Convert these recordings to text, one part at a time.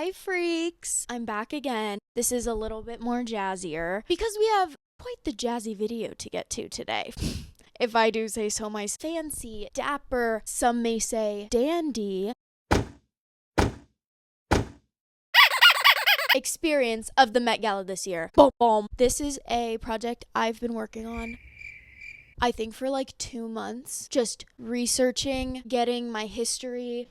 Hi freaks! I'm back again. This is a little bit more jazzier because we have quite the jazzy video to get to today. If I do say so, my fancy, dapper, some may say dandy experience of the Met Gala this year. Boom, boom. This is a project I've been working on, I think, for like 2 months. Just researching, getting my history.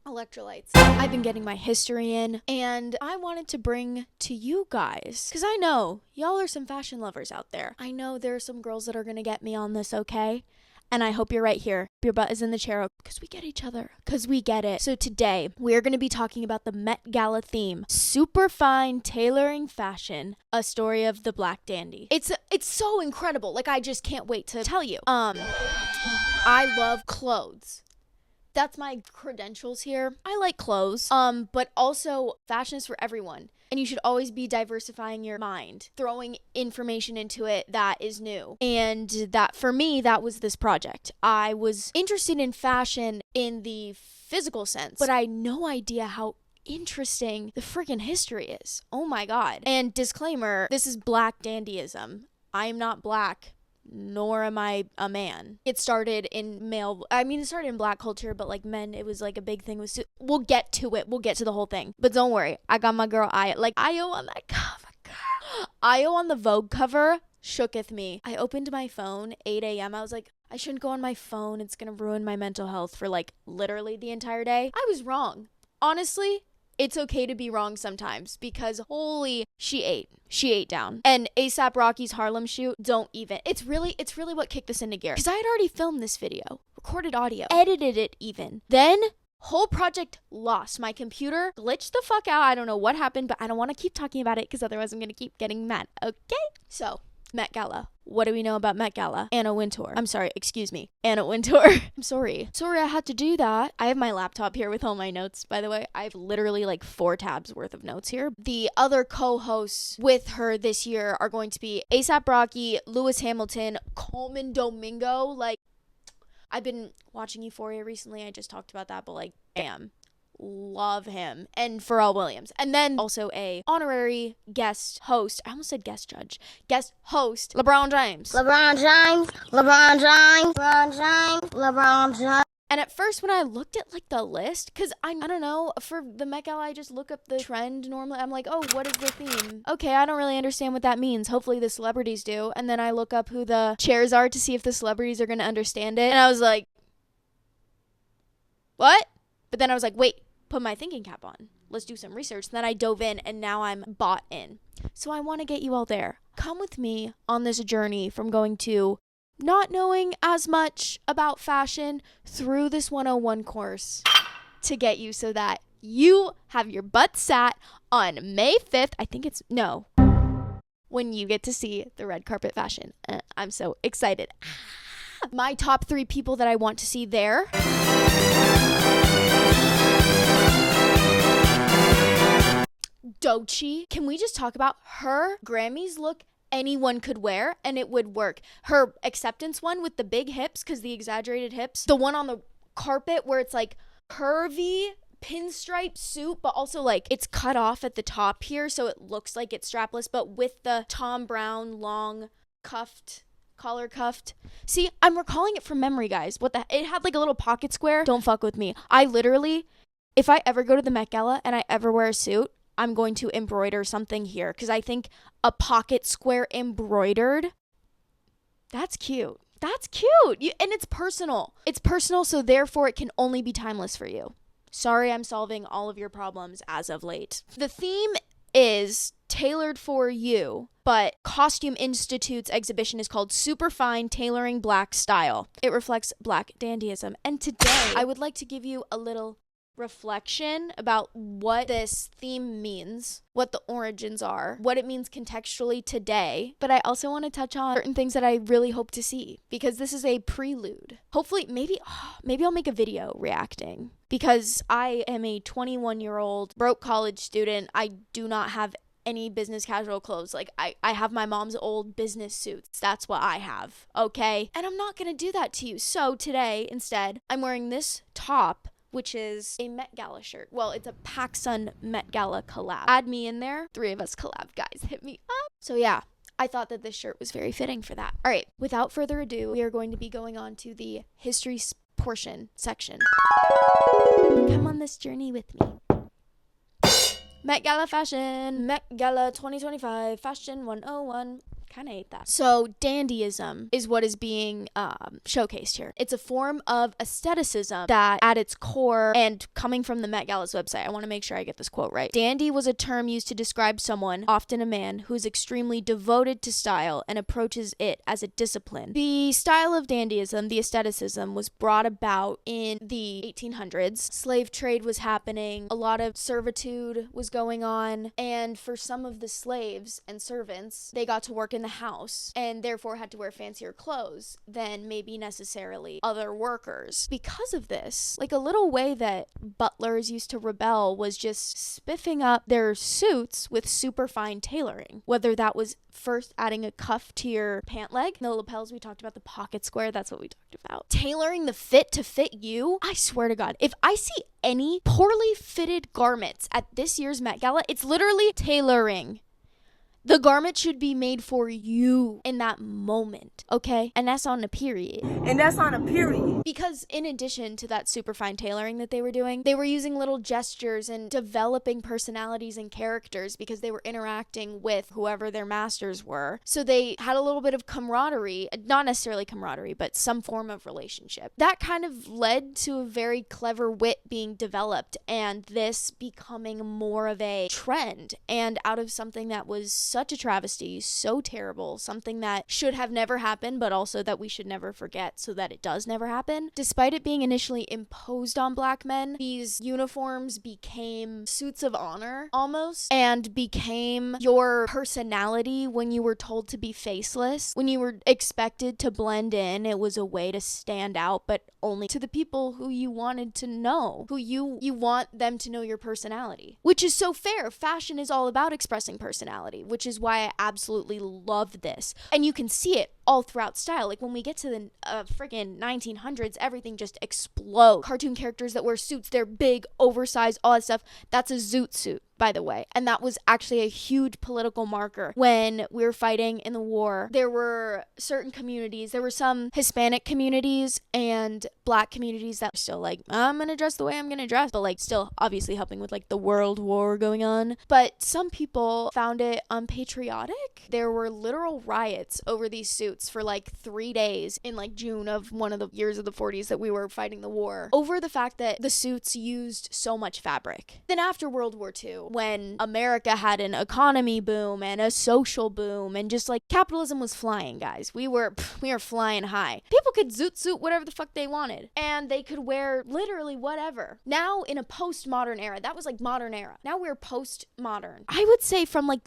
Electrolytes. I've been getting my history in, and I wanted to bring to you guys, because I know y'all are some fashion lovers out there. I know there are some girls that are going to get me on this, okay? And I hope you're right here. Your butt is in the chair, because we get each other, because we get it. So today, we're going to be talking about the Met Gala theme, super fine tailoring fashion, a story of the black dandy. It's so incredible. Like, I just can't wait to tell you. I love clothes. That's my credentials here. I like clothes, but also fashion is for everyone. And you should always be diversifying your mind, throwing information into it that is new. And that, for me, that was this project. I was interested in fashion in the physical sense, but I had no idea how interesting the freaking history is. Oh my God. And disclaimer, this is black dandyism. I am not black, nor am I a man. It started in it started in black culture, but like men, it was like a big thing. We'll get to it. We'll get to the whole thing. But don't worry, I got my girl Io on that cover. Io on the Vogue cover shooketh me. I opened my phone 8 a.m. I was like, I shouldn't go on my phone. It's gonna ruin my mental health for like literally the entire day. I was wrong. Honestly, it's okay to be wrong sometimes, because holy, she ate down. And A$AP Rocky's Harlem shoot, don't even. It's really what kicked this into gear. Because I had already filmed this video, recorded audio, edited it even. Then, whole project lost. My computer glitched the fuck out. I don't know what happened, but I don't want to keep talking about it because otherwise I'm going to keep getting mad. Okay? So, Met Gala. What do we know about Met Gala? Anna Wintour. I'm sorry, excuse me. Anna Wintour. I'm sorry. Sorry I had to do that. I have my laptop here with all my notes, by the way. I have literally like 4 tabs worth of notes here. The other co-hosts with her this year are going to be A$AP Rocky, Lewis Hamilton, Coleman Domingo. Like, I've been watching Euphoria recently. I just talked about that, but like, damn. Love him. And Pharrell Williams. And then also a honorary guest host. I almost said guest judge. Guest host, LeBron James. And at first when I looked at like the list, because I don't know, for the Met Gala I just look up the trend normally. I'm like, oh, what is the theme? Okay, I don't really understand what that means. Hopefully the celebrities do. And then I look up who the chairs are to see if the celebrities are going to understand it. And I was like, what? But then I was like, wait. Put my thinking cap on. Let's do some research. And then I dove in, and now I'm bought in. So I want to get you all there. Come with me on this journey from going to not knowing as much about fashion through this 101 course to get you so that you have your butt sat on May 5th. When you get to see the red carpet fashion. I'm so excited. My top 3 people that I want to see there. Doechii. Can we just talk about her Grammys look? Anyone could wear and it would work. Her acceptance one with the big hips, because the exaggerated hips. The one on the carpet where it's like curvy pinstripe suit, but also like it's cut off at the top here, so it looks like it's strapless, but with the Tom Brown long collar cuffed. See, I'm recalling it from memory, guys. It had like a little pocket square. Don't fuck with me. I literally, if I ever go to the Met Gala and I ever wear a suit, I'm going to embroider something here, because I think a pocket square embroidered, that's cute. That's cute. And it's personal. It's personal, so therefore it can only be timeless for you. Sorry, I'm solving all of your problems as of late. The theme is tailored for you, but Costume Institute's exhibition is called Superfine Tailoring Black Style. It reflects black dandyism. And today, I would like to give you a little reflection about what this theme means, what the origins are, what it means contextually today. But I also want to touch on certain things that I really hope to see, because this is a prelude. Hopefully, maybe I'll make a video reacting, because I am a 21-year-old broke college student. I do not have any business casual clothes. Like, I have my mom's old business suits. That's what I have, okay? And I'm not gonna do that to you. So today, instead, I'm wearing this top which is a Met Gala shirt. Well, it's a PacSun Met Gala collab. Add me in there. 3 of us collab, guys. Hit me up. So yeah, I thought that this shirt was very fitting for that. All right, without further ado, we are going to be going on to the history portion section. Come on this journey with me. Met Gala fashion. Met Gala 2025 fashion 101. Kind of hate that. So dandyism is what is being showcased here. It's a form of aestheticism that at its core, and coming from the Met Gala's website, I want to make sure I get this quote right. Dandy was a term used to describe someone, often a man, who is extremely devoted to style and approaches it as a discipline. The style of dandyism, the aestheticism, was brought about in the 1800s. Slave trade was happening. A lot of servitude was going on. And for some of the slaves and servants, they got to work in the house and therefore had to wear fancier clothes than maybe necessarily other workers. Because of this, like a little way that butlers used to rebel was just spiffing up their suits with super fine tailoring. Whether that was first adding a cuff to your pant leg, the lapels, we talked about the pocket square, that's what we talked about. Tailoring the fit to fit you. I swear to God, if I see any poorly fitted garments at this year's Met Gala, it's literally tailoring. The garment should be made for you in that moment, okay? And that's on a period. Because in addition to that super fine tailoring that they were doing, they were using little gestures and developing personalities and characters because they were interacting with whoever their masters were. So they had a little bit of camaraderie, not necessarily camaraderie, but some form of relationship. That kind of led to a very clever wit being developed and this becoming more of a trend. And out of something that was such a travesty, so terrible, something that should have never happened, but also that we should never forget so that it does never happen. Despite it being initially imposed on black men, these uniforms became suits of honor almost, and became your personality when you were told to be faceless. When you were expected to blend in, it was a way to stand out, but only to the people who you wanted to know, who you want them to know your personality, which is so fair. Fashion is all about expressing personality, which is why I absolutely love this. And you can see it all throughout style. Like when we get to the friggin' 1900s, everything just explodes. Cartoon characters that wear suits, they're big, oversized, all that stuff. That's a zoot suit, by the way. And that was actually a huge political marker when we were fighting in the war. There were certain communities, there were some Hispanic communities and black communities that were still like, I'm gonna dress the way I'm gonna dress, but like still obviously helping with like the world war going on. But some people found it unpatriotic. There were literal riots over these suits for like 3 days in like June of one of the years of the 40s that we were fighting the war, over the fact that the suits used so much fabric. Then after World War II, when America had an economy boom and a social boom and just like capitalism was flying, guys. We were flying high. People could zoot suit whatever the fuck they wanted and they could wear literally whatever. Now in a postmodern era, that was like modern era. Now we're postmodern. I would say from like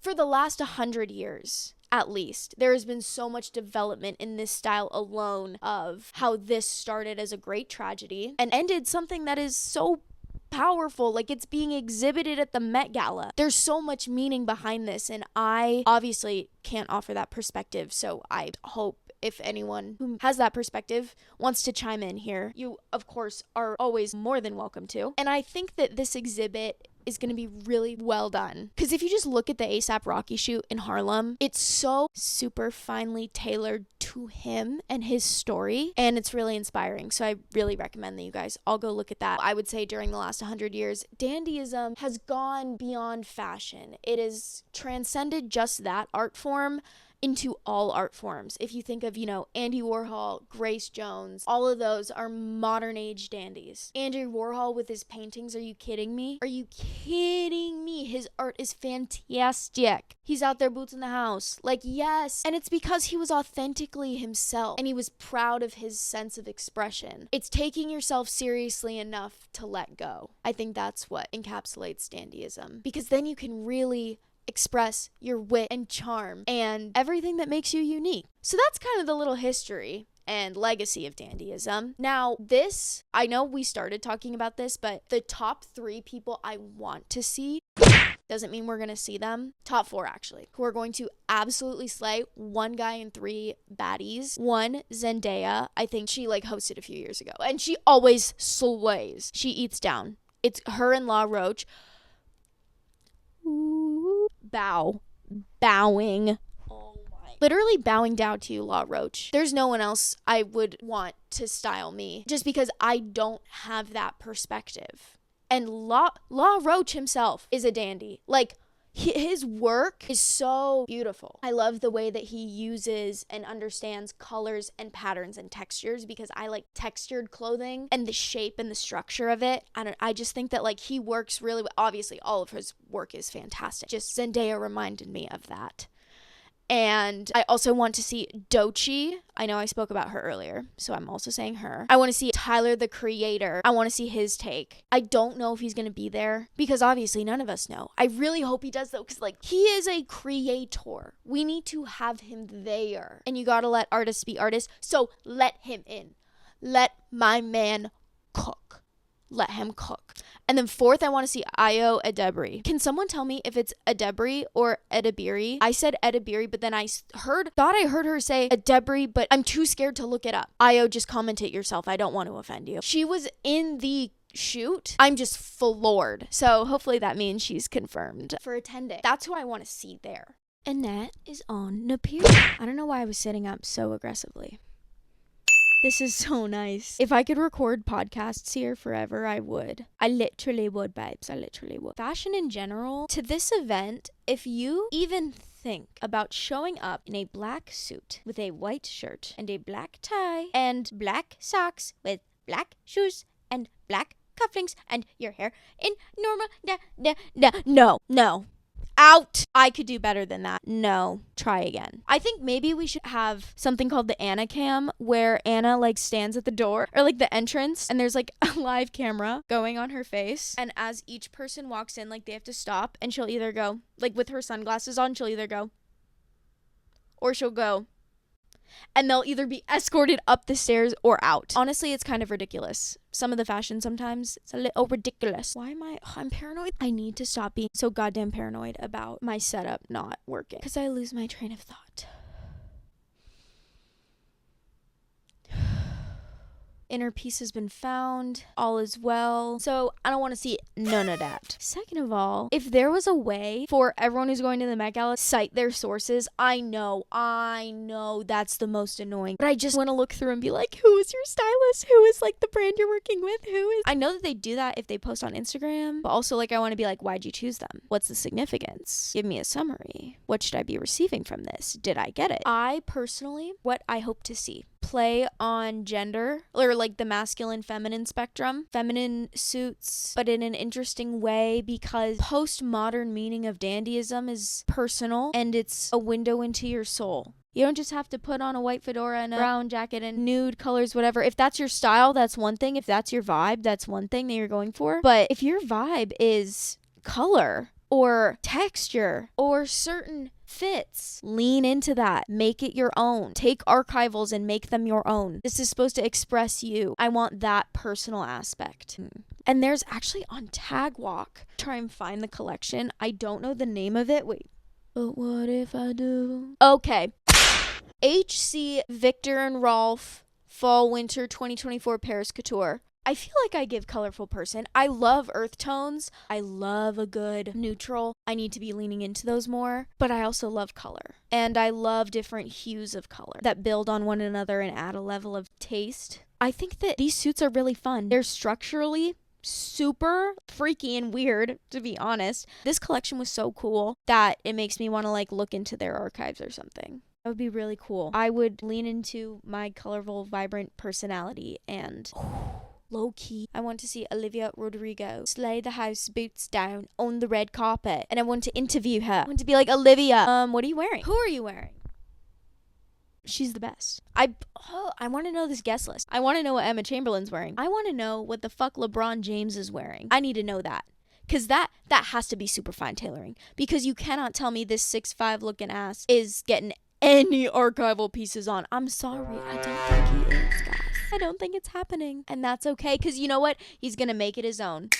for the last 100 years, at least, there has been so much development in this style alone of how this started as a great tragedy and ended something that is so powerful, like it's being exhibited at the Met Gala. There's so much meaning behind this, and I obviously can't offer that perspective, so I hope if anyone who has that perspective wants to chime in here, you of course are always more than welcome to. And I think that this exhibit is going to be really well done. Because if you just look at the A$AP Rocky shoot in Harlem, it's so super finely tailored to him and his story, and it's really inspiring. So I really recommend that you guys all go look at that. I would say during the last 100 years, dandyism has gone beyond fashion. It has transcended just that art form into all art forms. If you think of, Andy Warhol, Grace Jones, all of those are modern age dandies. Andy Warhol with his paintings, are you kidding me? Are you kidding me? His art is fantastic. He's out there boots in the house. Like, yes. And it's because he was authentically himself and he was proud of his sense of expression. It's taking yourself seriously enough to let go. I think that's what encapsulates dandyism, because then you can really express your wit and charm and everything that makes you unique. So that's kind of the little history and legacy of dandyism. Now, this, I know we started talking about this, but the top 3 people I want to see, Doesn't mean we're going to see them. Top 4, actually, who are going to absolutely slay. 1 guy and 3 baddies. 1, Zendaya. I think she like hosted a few years ago. And she always slays. She eats down. It's her and La Roche. Ooh. Bowing. Literally bowing down to you, La Roche. There's no one else I would want to style me just because I don't have that perspective. And La Roche himself is a dandy. Like, his work is so beautiful. I love the way that he uses and understands colors and patterns and textures because I like textured clothing and the shape and the structure of it. I just think that like he works really well. Obviously, all of his work is fantastic. Just Zendaya reminded me of that. And I also want to see Doechii. I know I spoke about her earlier, so I'm also saying her. I want to see Tyler, the Creator. I want to see his take. I don't know if he's going to be there because obviously none of us know. I really hope he does though, because like he is a creator. We need to have him there. And you got to let artists be artists. So let him in. Let my man cook. Let him cook. And then 4th, I want to see Ayo Edebiri. Can someone tell me if it's Edebiri or Edebiri? I said Edebiri, but then I thought I heard her say Edebiri, but I'm too scared to look it up. Ayo, just comment it yourself. I don't want to offend you. She was in the shoot. I'm just floored. So hopefully that means she's confirmed for attending. That's who I want to see there. And that is on Napier. I don't know why I was sitting up so aggressively. This is so nice. If I could record podcasts here forever, I would. I literally would, babes. I literally would. Fashion in general, to this event, if you even think about showing up in a black suit with a white shirt and a black tie and black socks with black shoes and black cufflinks and your hair in normal, no. Out. I could do better than that. No. Try again. I think maybe we should have something called the Anna cam where Anna like stands at the door or like the entrance and there's like a live camera going on her face. And as each person walks in, like they have to stop and she'll either go like with her sunglasses on, she'll either go or she'll go. And they'll either be escorted up the stairs or out. Honestly, it's kind of ridiculous. Some of the fashion sometimes, it's a little ridiculous. I'm paranoid. I need to stop being so goddamn paranoid about my setup not working. Because I lose my train of thought. Inner peace has been found. All is well. So I don't want to see none of that. Second of all, if there was a way for everyone who's going to the Met Gala to cite their sources, I know that's the most annoying. But I just want to look through and be like, who is your stylist? Who is like the brand you're working with? I know that they do that if they post on Instagram, but also like I want to be like, why'd you choose them? What's the significance? Give me a summary. What should I be receiving from this? Did I get it? I personally, what I hope to see, play on gender or like the masculine feminine spectrum, feminine suits, but in an interesting way because postmodern meaning of dandyism is personal and it's a window into your soul. You don't just have to put on a white fedora and a brown jacket and nude colors, whatever. If that's your style, that's one thing. If that's your vibe, that's one thing that you're going for. But if your vibe is color or texture or certain fits, lean into that. Make it your own. Take archivals and make them your own. This is supposed to express you. I want that personal aspect. And there's actually on Tag Walk, try and find the collection. I don't know the name of it. Wait. But what if I do? Okay. HC Victor and Rolf Fall Winter 2024 Paris Couture. I feel like I give colorful person. I love earth tones. I love a good neutral. I need to be leaning into those more. But I also love color. And I love different hues of color that build on one another and add a level of taste. I think that these suits are really fun. They're structurally super freaky and weird, to be honest. This collection was so cool that it makes me want to like look into their archives or something. That would be really cool. I would lean into my colorful, vibrant personality and low key, I want to see Olivia Rodrigo slay the house, boots down on the red carpet, and I want to interview her. I want to be like, Olivia, what are you wearing? Who are you wearing? She's the best. I want to know this guest list. I want to know what Emma Chamberlain's wearing. I want to know what the fuck LeBron James is wearing. I need to know that. Because that has to be super fine tailoring. Because you cannot tell me this 6'5" looking ass is getting any archival pieces on. I'm sorry. I don't think he is, guys. I don't think it's happening. And that's okay. Because you know what? He's going to make it his own.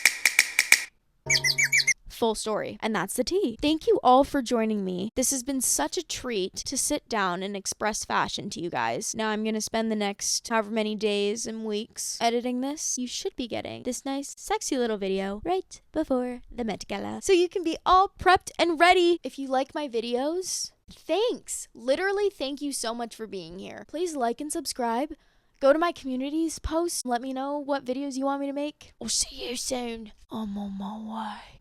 full story. And that's the tea. Thank you all for joining me. This has been such a treat to sit down and express fashion to you guys. Now I'm gonna spend the next however many days and weeks editing this. You should be getting this nice, sexy little video right before the Met Gala, so you can be all prepped and ready. If you like my videos, thanks. Literally, thank you so much for being here. Please like and subscribe. Go to my communities post. Let me know what videos you want me to make. I'll see you soon. I'm on my way.